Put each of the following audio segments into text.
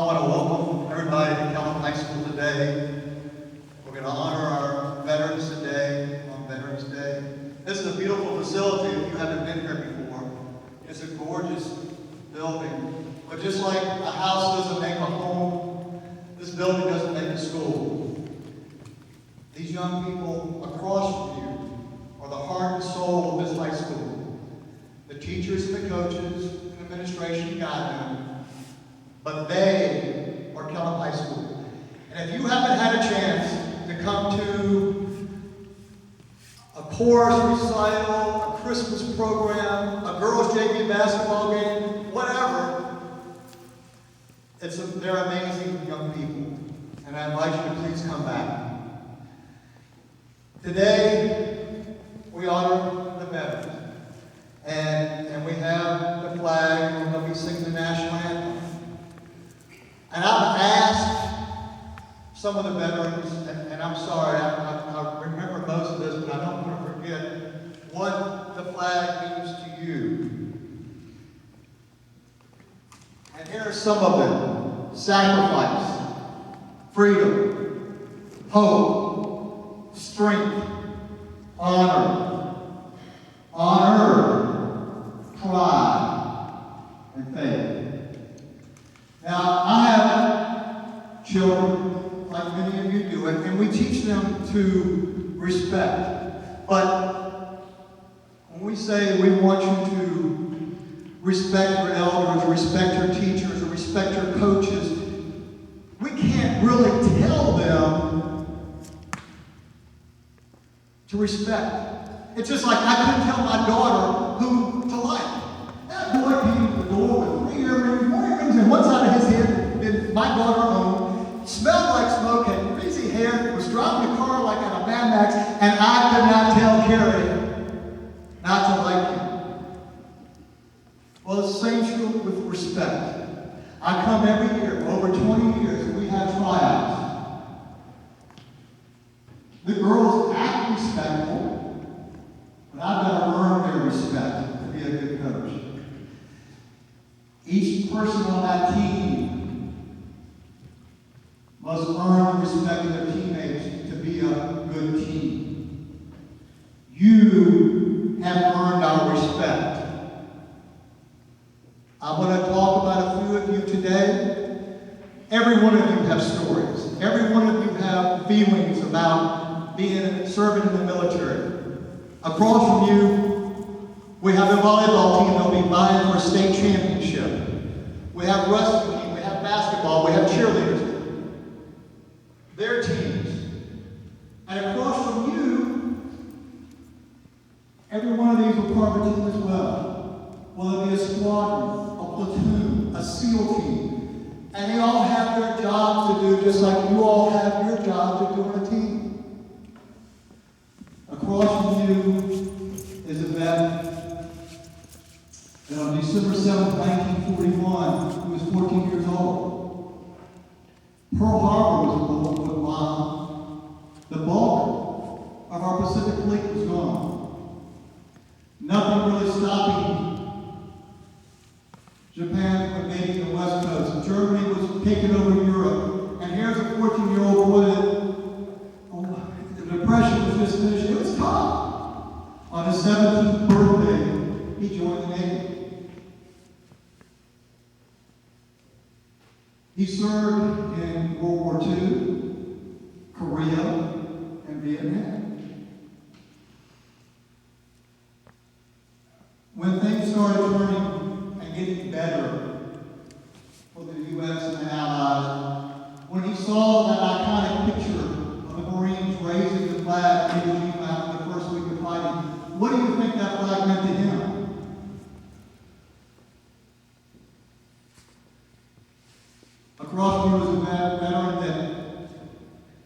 I want to welcome everybody to Kellam High School today. We're going to honor our veterans today on Veterans Day. This is a beautiful facility if you haven't been here before. It's a gorgeous building. But just like a house doesn't make a home, this building doesn't make a school. These young people across from you are the heart and soul of this high school. The teachers and the coaches and administration guide them. But they are Kellam High School. And if you haven't had a chance to come to a chorus recital, a Christmas program, a girls' JV basketball game, whatever, they're amazing young people. And I invite you to please come back. Today, we honor the veterans. And we have the flag, and we're going to be singing the national anthem. And I've asked some of the veterans, and I'm sorry, I remember most of this, but I don't want to forget what the flag means to you. And here are some of them: sacrifice, freedom, hope, strength, honor, pride, and faith. Now, I have children, like many of you do, and we teach them to respect. But when we say we want you to respect your elders, respect your teachers, or respect your coaches, we can't really tell them to respect. It's just like I couldn't tell my daughter who to like. That boy came to the door with 3 earrings, 4 earrings, and one side of his head that my daughter owned, smelled like smoke, had greasy hair, was driving a car like on a Mad Max, and I could not tell Carrie not to like him. Well, it's the same true with respect. I come every year, over 20 years, and we have tryouts. The girls act respectful, but I've got to earn their respect to be a good coach. Each person on that team must earn the respect of their teammates to be a good team. You have earned our respect. I want to talk about a few of you today. Every one of you have stories. Every one of you have feelings about serving in the military. Across from you, we have a volleyball team that will be vying for a state championship. We have wrestling team, we have basketball, we have cheerleaders. Their teams. And across from you, every one of these will part of a team as well. Will it be a squadron, a platoon, a SEAL team? And they all have their jobs to do, just like you all have your job to do on a team. Across from you is a vet that on December 7th, 1941, he was 14 years old. Pearl Harbor was bombed. The bulk of our Pacific Fleet was gone. Nothing really stopping Japan from invading the West Coast. Germany was taking over Europe. And here's a 14-year-old boy that the Depression was just finished. It was tough. On his 17th birthday, he joined the Navy. He served in World War II, Korea, and Vietnam. When things started turning and getting better for the U.S. and the Allies, when he saw that iconic picture of the Marines raising the flag in Iwo Jima after the first week of fighting, what do you think that flag meant to him? Across from me was a veteran that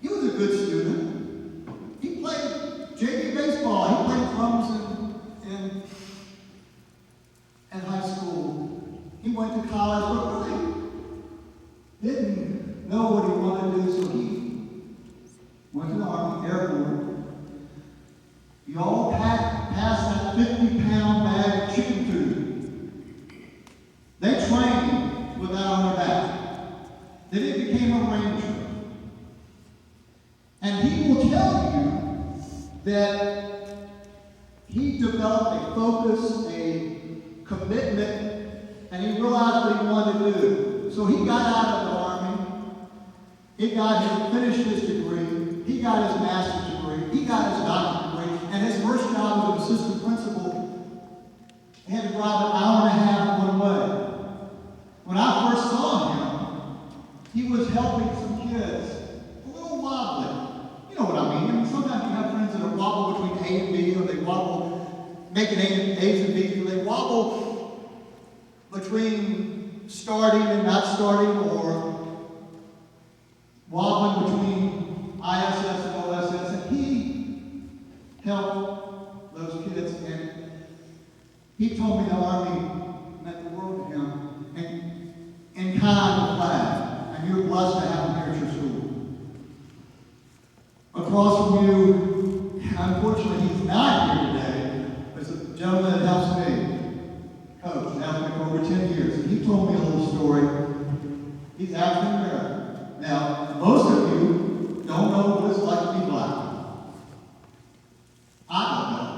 he was a good student. He played JV baseball. He played drums in high school. He went to college, but really didn't know what he wanted to do, so he went to the Army, airborne. You all passed that 50-pound bag of chicken food. They trained with that on their back. that he developed a focus, a commitment, and he realized what he wanted to do. So he got out of the Army. He finished his degree. He got his master's degree. He got his doctorate degree. And his first job as an assistant principal, he had to drive an hour and a half one way. When I first saw him, he was helping some kids, a little wobbly. You know what I mean? I mean, sometimes you have friends that are wobble between A and B, or they wobble, making A's and B's, or they wobble between starting and not starting, or wobbling between ISS and OSS, and he helped those kids, and he told me the Army meant the world to him, and kind of flag, and you're blessed to have him here at your school. Across from you, unfortunately he's not here today, is a gentleman that helps me, coach, helped me for over 10 years, and he told me a little story. He's African American. Now, most of you don't know what it's like to be black. I don't know.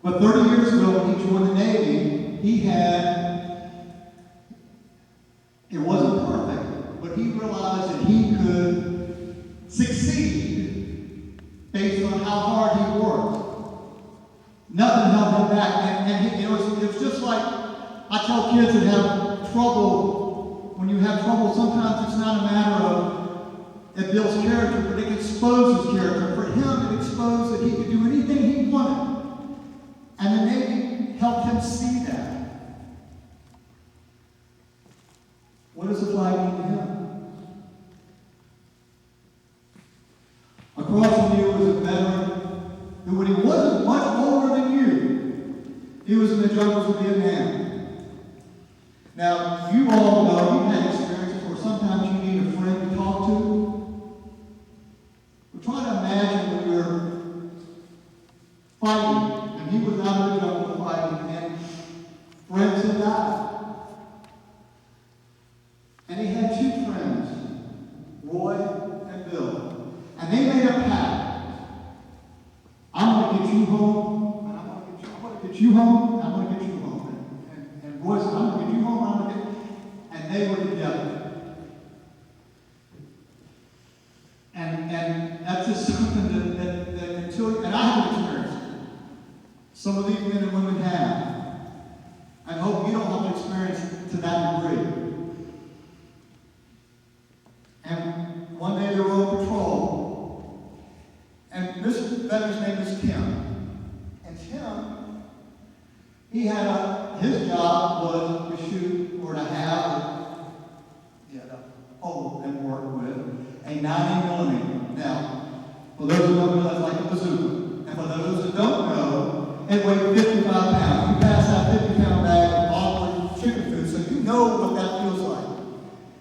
But 30 years ago when he joined the Navy, it wasn't perfect, but he realized that he could succeed based on how hard he worked. Nothing held him back. And it was just like, I tell kids that have trouble, when you have trouble, sometimes it's not a matter of it builds character, but it exposes character. For him, it exposed that he could do anything he wanted. And the Navy helped him see that. What does the flag mean to him? Across from you was a veteran who, when he wasn't much older than you, he was in the jungles of Vietnam. Now, you all know, you've had experiences where sometimes you need a friend to talk to. But try to imagine when you're fighting, and he was out in the jungle fighting, and friends had died. And he had two friends, Roy and Bill. And they made a pact. I'm going to get you home, and I'm going to get you home, and I'm going to get you home. And Roy said, I'm going to get you home, and I'm going to get you. And they were together. And that's just something that until, and I haven't experienced it. Some of these men and women have. I hope you don't have to experience it to that degree. And one day they were on patrol, and this veteran's name is Tim. And Tim, his job was to shoot or to hold and work with a 90mm. Now, for those who don't know, that's like a bazooka. And for those that don't know, it weighs 55 pounds. You pass that 50-pound bag of all chicken food, so you know what that feels like.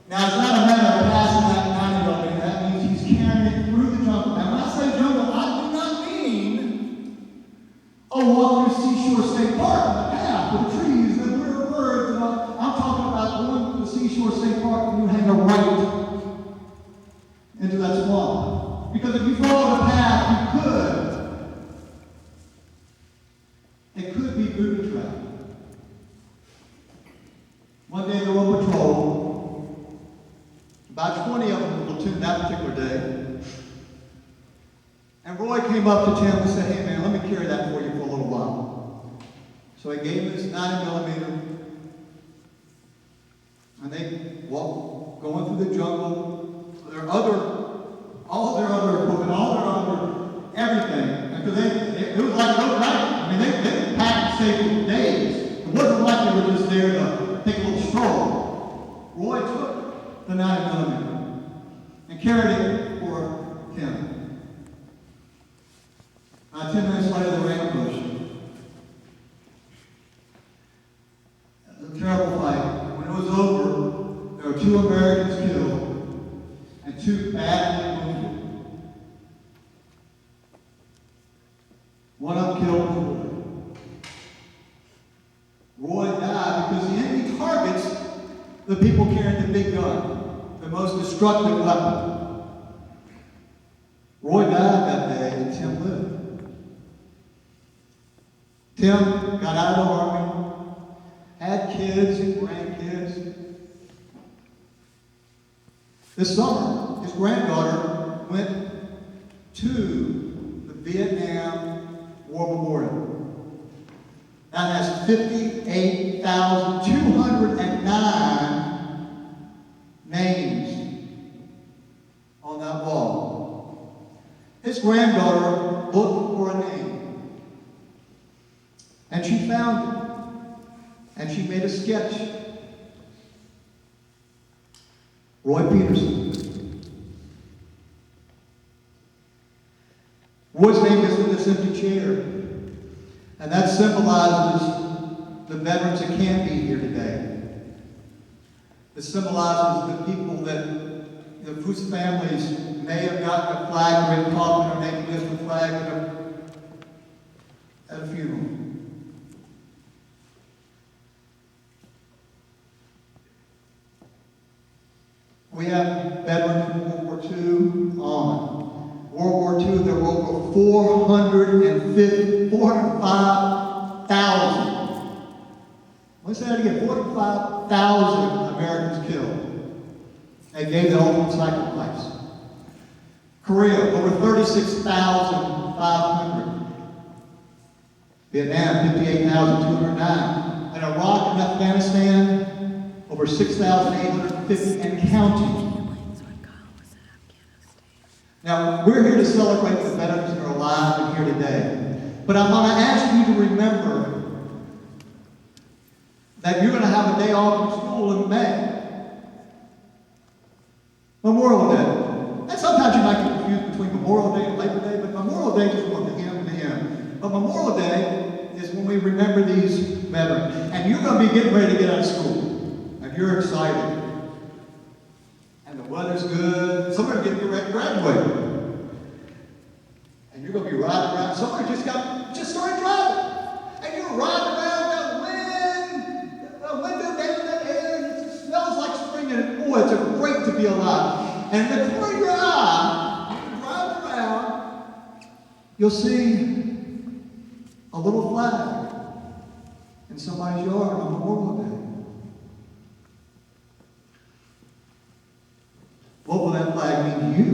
Now, it's not a matter of passing that 90mm. That means he's carrying it through the jungle. Now, when I say jungle, I do not mean, walk through Seashore State Park on the path with the trees and the little birds. And I'm talking about going to the Seashore State Park and you hang a right into that swamp. Because if you follow the path, you could. It could be booby trapped. One day they were on patrol. About 20 of them in the platoon that particular day. And Roy came up to Tim and said, hey man, let me carry that for you for a little while. So he gave him his 90mm. And they walked, going through the jungle. All their other equipment, all their other everything. Because it was like overnight. I mean, they packed and stayed for days. It wasn't like they were just there to take a little stroll. Roy took the 90mm and carried it for Tim. 10 minutes later, they were ambushed. It was a terrible fight. When it was over, there were 2 Americans killed and 2 badly wounded. One of them killed Roy. Roy died because the enemy targets the people carrying the big gun, the most destructive weapon. Roy died that day and Tim lived. Tim got out of the Army, had kids and grandkids. This summer, his granddaughter went to the Vietnam War Memorial. That has 58,209 names on that wall. His granddaughter looked for a name, and she found it, and she made a sketch. Roy Peterson. Roy's name is in this empty chair, and that symbolizes the veterans that can't be here today. It symbolizes the people whose families may have gotten a flag written coffin, or maybe just a flag at a funeral. We have veterans from World War II on. World War II, there were over 405,000. Let's say that again, 45,000 Americans killed. They gave the ultimate sacrifice. Korea, over 36,500. Vietnam, 58,209. And Iraq and Afghanistan, over 6,850 and counting. Now, we're here to celebrate the veterans that are alive and here today. But I want to ask you to remember that you're going to have a day off from school in May. Memorial Day. And sometimes you might get confused between Memorial Day and Labor Day, but Memorial Day is from the hymn to hymn. But Memorial Day is when we remember these veterans. And you're going to be getting ready to get out of school. And you're excited. And the weather's good. Some are getting ready to graduate. And you're going to be riding around. Some are just started driving. And you're riding around, the window down in that air, and it just smells like spring. And boy, it's great to be alive. And in the corner of your eye, when you drive around, you'll see a little flag in somebody's yard on Memorial Day. What will that flag mean to you?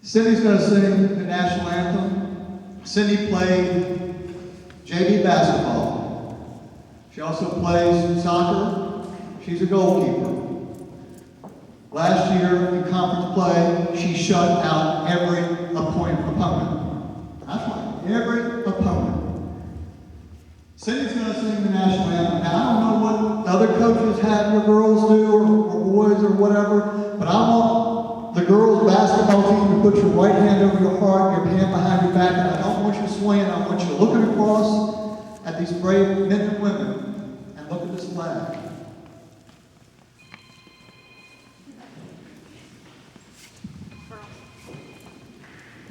Cindy's going to sing the national anthem. Cindy played JV basketball. She also plays soccer. She's a goalkeeper. Last year in conference play, she shut out every opponent. That's right, every opponent. Cindy's going to sing the national anthem. Now, I don't know what the other coaches have your girls do, or boys, or whatever, but I want the girls' basketball team to put your right hand over your heart, your hand behind your back, and I don't want you swaying. I want you looking across at these brave men and women, and look at this flag.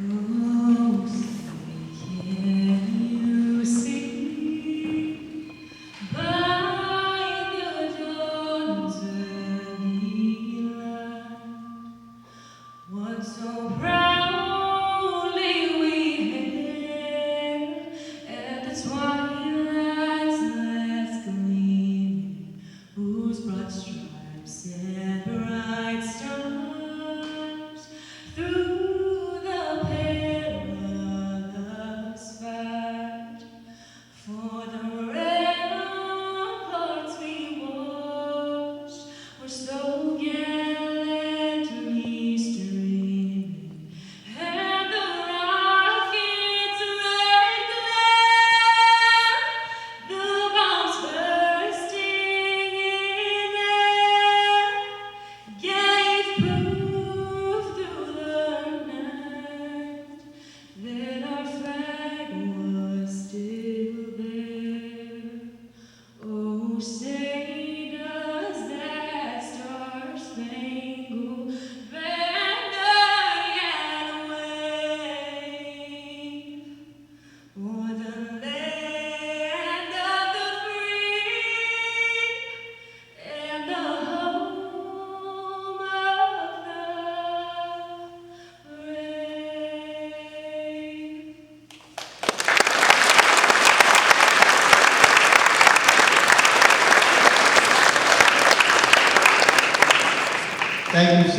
Oh, can you see by the dawn's early light what so proudly we hailed at the twilight's last gleaming, whose broad stripes and bright stars through the pale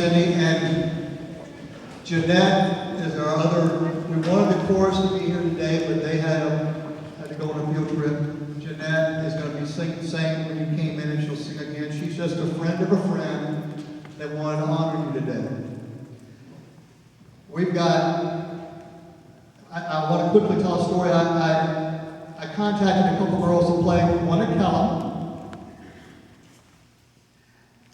Cindy. And Jeanette is our other, we wanted the chorus to be here today, but they had to go on a field trip. Jeanette is going to be singing when you came in, and she'll sing again. She's just a friend of a friend that wanted to honor you today. We've got, I want to quickly tell a story. I contacted a couple girls to play, one at Kellam,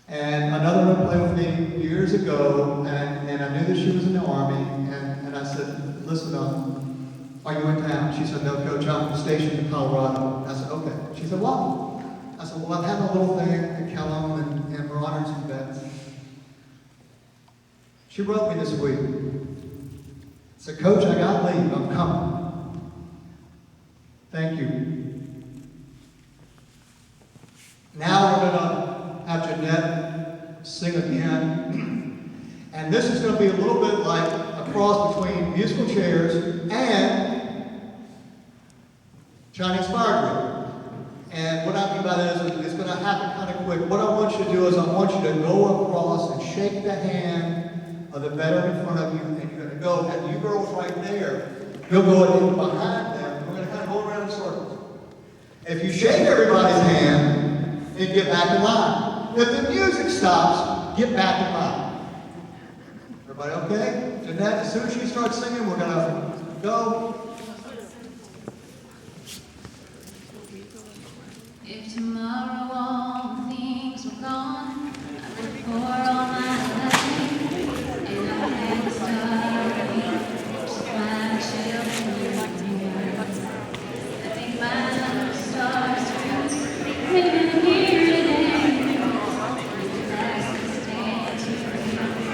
and another one played with me years ago, and I knew that she was in the Army, and I said, listen, are you in town? She said, no, Coach, I'm stationed in Colorado. I said, okay. She said, well, I said, well, I'm having a little thing at Kellam, and we're honoring some vets. She wrote me this week. Said, Coach, I got to leave. I'm coming. Thank you. Now we're going to have Jeanette sing again. And this is going to be a little bit like a cross between musical chairs and Chinese fire drill. And what I mean by that is it's going to happen kind of quick. What I want you to do is I want you to go across and shake the hand of the veteran in front of you, and you're going to go, and you girls right there, you'll go in behind them. We're going to kind of go around in circles. If you shake everybody's hand, then get back in line. If the music stops, get back in line. Everybody okay? Jeanette, as soon as she starts singing, we're going to go. If tomorrow all things were gone, I would pour all my life, and I had started to find shelter in your arms. I think my stars are living here today. Last to stand to you, can't take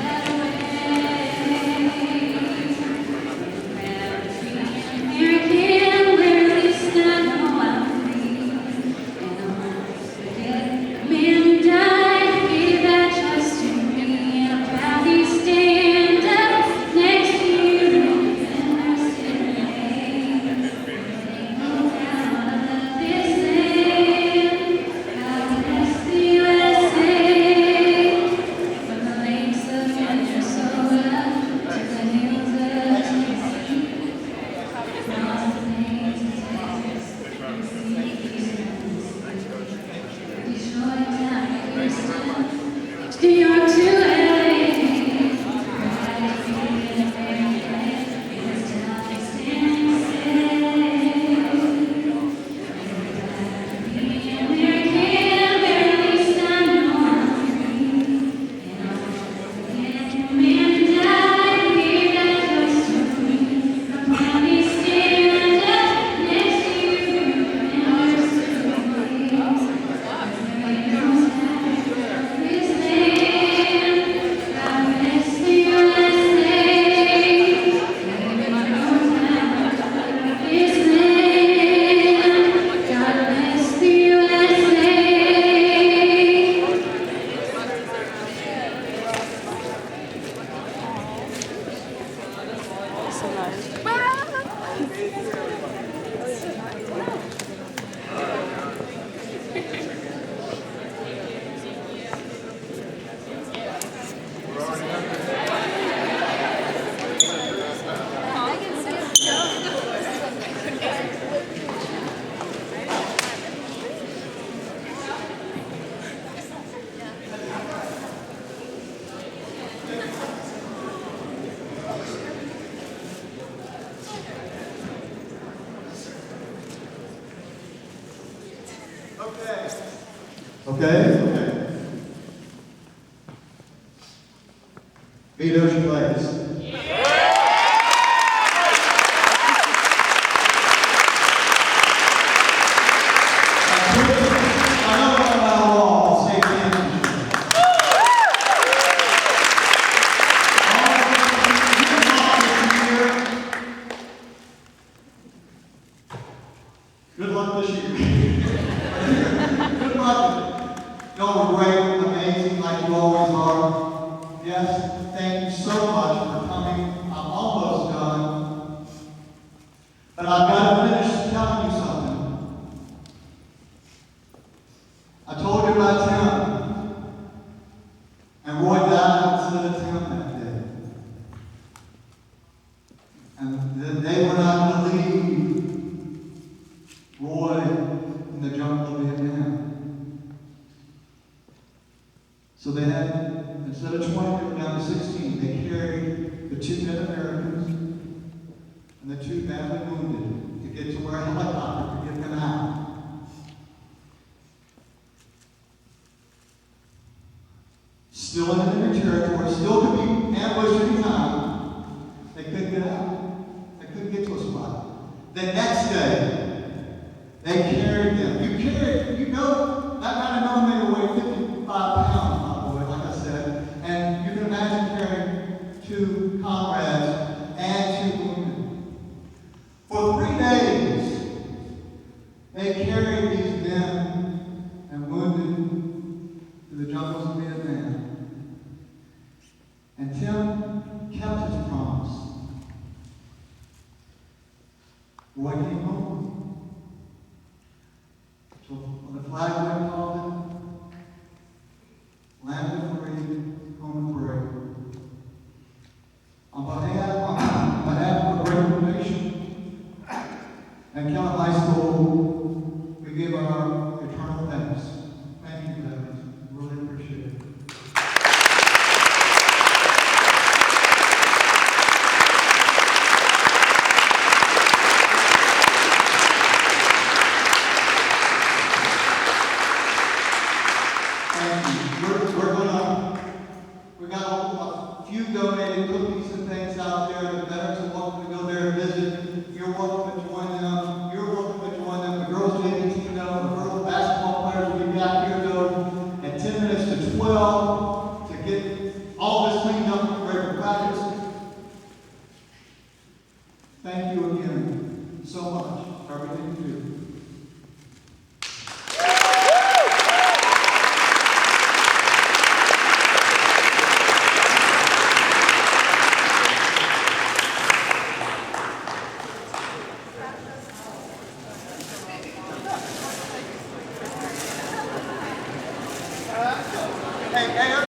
that away. Proud to be American, where at least I know I'm free. And I won't forget the man who died, gave that trust to me. And I'm proudly stand up next to you, and I stand today. Take me out of this land. God bless the USA. From the lakes of Minnesota to the hills of Tennessee, across the plains of Texas and seas of Detroit down to Houston, New York to LA. Proud to be an American, in this town I stand and say. Proud to be an American, where at least I know I'm free. And I won't forget the man who died, gave that trust to me. I'm proudly stand up next to you, and we're still pleased. This land, God bless the USA. This land, God bless the USA. Okay? Be those you plays. Good luck this year. Good luck. Y'all were great, amazing, like you always are. Yes, thank you so much for coming. I'm almost done. But I've got to finish telling you something. I told you about Tim. And Roy died instead of Tim that day. And then they were not going to leave Roy in the jungle of Vietnam. So they had, instead of 20, they were down to 16. They carried the 2 dead Americans and the 2 badly wounded to get to where a helicopter could get them out. Still in enemy territory, still could be ambushed any time. They couldn't get out. They couldn't get to a spot. The next day, they carried them. You know, that 9mm weighed 55 pounds, my boy, like I said. And you can imagine carrying 2 comrades and 2 wounded. For 3 days, they carried these men and wounded to the jungles of Vietnam. And Tim kept his promise. Roy came home. So when the flag went off, landed free, home free. On behalf of the great nation and Kellam High School, we give our eternal thanks. Thank you, veterans. Really appreciate it. We got a few donated cookies and things out there. The veterans are welcome to go there and visit. You're welcome to join them. You're welcome to join them. The girls' JV team go. The girls' basketball players will be back here go at 10 minutes to 12 to get all this cleaned up and ready for practice. Thank you again so much for everything you do.